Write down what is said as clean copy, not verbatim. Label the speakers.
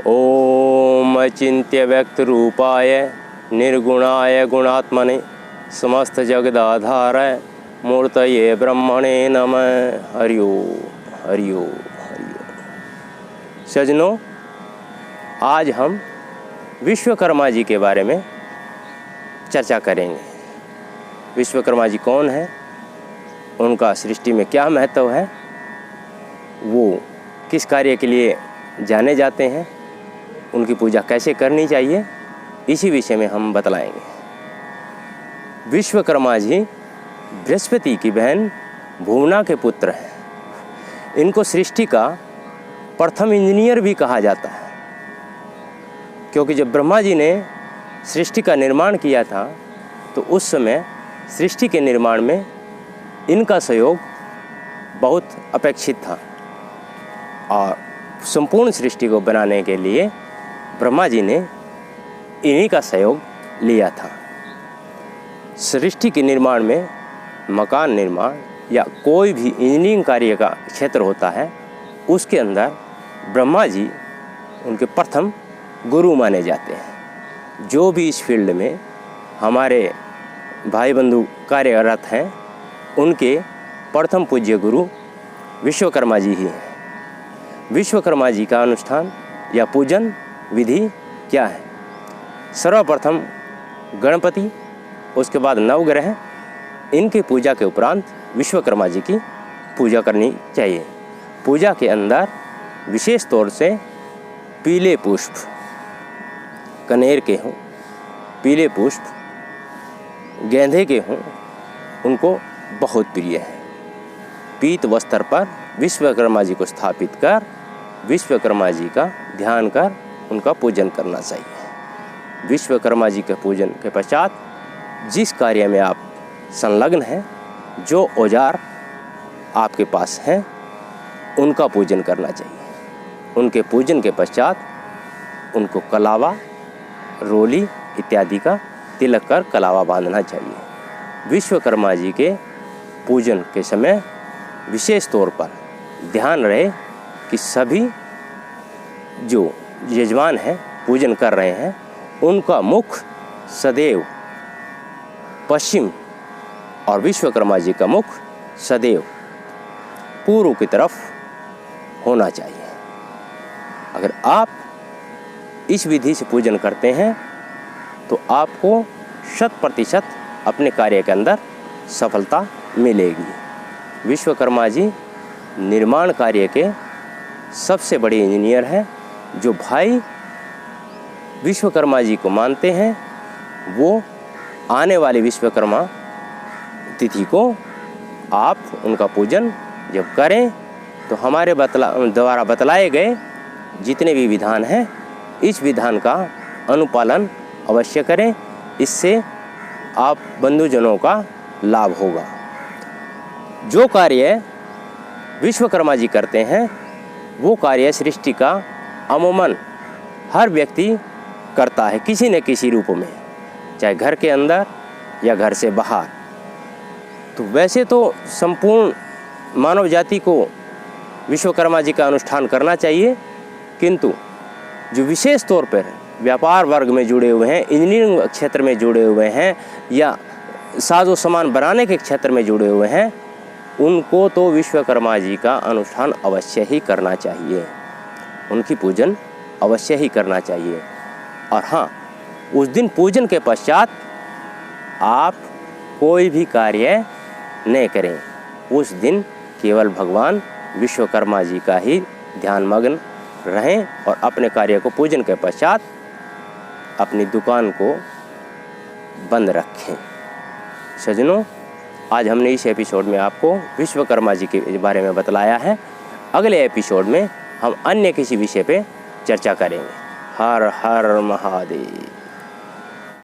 Speaker 1: ओम अचिंत्य व्यक्त रूपाय निर्गुणाय गुणात्मने समस्त जगदाधाराय मूर्तये ब्रह्मणे नमः। हरिओ हरिओ हरिओ। सज्जनों, आज हम विश्वकर्मा जी के बारे में चर्चा करेंगे। विश्वकर्मा जी कौन है, उनका सृष्टि में क्या महत्व है, वो किस कार्य के लिए जाने जाते हैं, उनकी पूजा कैसे करनी चाहिए, इसी विषय में हम बतलाएंगे। विश्वकर्मा जी बृहस्पति की बहन भुवना के पुत्र हैं। इनको सृष्टि का प्रथम इंजीनियर भी कहा जाता है, क्योंकि जब ब्रह्मा जी ने सृष्टि का निर्माण किया था तो उस समय सृष्टि के निर्माण में इनका सहयोग बहुत अपेक्षित था और संपूर्ण सृष्टि को बनाने के लिए ब्रह्मा जी ने इन्हीं का सहयोग लिया था। सृष्टि के निर्माण में मकान निर्माण या कोई भी इंजीनियरिंग कार्य का क्षेत्र होता है, उसके अंदर ब्रह्मा जी उनके प्रथम गुरु माने जाते हैं। जो भी इस फील्ड में हमारे भाई बंधु कार्यरत हैं, उनके प्रथम पूज्य गुरु विश्वकर्मा जी ही हैं। विश्वकर्मा जी का अनुष्ठान या पूजन विधि क्या है? सर्वप्रथम गणपति, उसके बाद नवग्रह, इनकी पूजा के उपरांत विश्वकर्मा जी की पूजा करनी चाहिए। पूजा के अंदर विशेष तौर से पीले पुष्प, कनेर के हों, पीले पुष्प गेंदे के हों, उनको बहुत प्रिय है। पीत वस्त्र पर विश्वकर्मा जी को स्थापित कर विश्वकर्मा जी का ध्यान कर उनका पूजन करना चाहिए। विश्वकर्मा जी के पूजन के पश्चात जिस कार्य में आप संलग्न हैं, जो औजार आपके पास हैं, उनका पूजन करना चाहिए। उनके पूजन के पश्चात उनको कलावा, रोली इत्यादि का तिलक कर कलावा बांधना चाहिए। विश्वकर्मा जी के पूजन के समय विशेष तौर पर ध्यान रहे कि सभी जो यजमान हैं, पूजन कर रहे हैं, उनका मुख सदैव पश्चिम और विश्वकर्मा जी का मुख सदैव पूर्व की तरफ होना चाहिए। अगर आप इस विधि से पूजन करते हैं तो आपको 100% अपने कार्य के अंदर सफलता मिलेगी। विश्वकर्मा जी निर्माण कार्य के सबसे बड़े इंजीनियर हैं। जो भाई विश्वकर्मा जी को मानते हैं, वो आने वाले विश्वकर्मा तिथि को आप उनका पूजन जब करें तो हमारे द्वारा बतलाए गए जितने भी विधान हैं, इस विधान का अनुपालन अवश्य करें। इससे आप बंधुजनों का लाभ होगा। जो कार्य विश्वकर्मा जी करते हैं, वो कार्य सृष्टि का अमूमन हर व्यक्ति करता है, किसी न किसी रूप में, चाहे घर के अंदर या घर से बाहर। तो वैसे तो संपूर्ण मानव जाति को विश्वकर्मा जी का अनुष्ठान करना चाहिए, किंतु जो विशेष तौर पर व्यापार वर्ग में जुड़े हुए हैं, इंजीनियरिंग क्षेत्र में जुड़े हुए हैं या साजो सामान बनाने के क्षेत्र में जुड़े हुए हैं, उनको तो विश्वकर्मा जी का अनुष्ठान अवश्य ही करना चाहिए। उनकी पूजन अवश्य ही करना चाहिए। और हाँ, उस दिन पूजन के पश्चात आप कोई भी कार्य नहीं करें। उस दिन केवल भगवान विश्वकर्मा जी का ही ध्यानमग्न रहें और अपने कार्य को पूजन के पश्चात अपनी दुकान को बंद रखें। सज्जनों, आज हमने इस एपिसोड में आपको विश्वकर्मा जी के बारे में बतलाया है। अगले एपिसोड में हम अन्य किसी विषय पे चर्चा करेंगे। हर हर महादेव।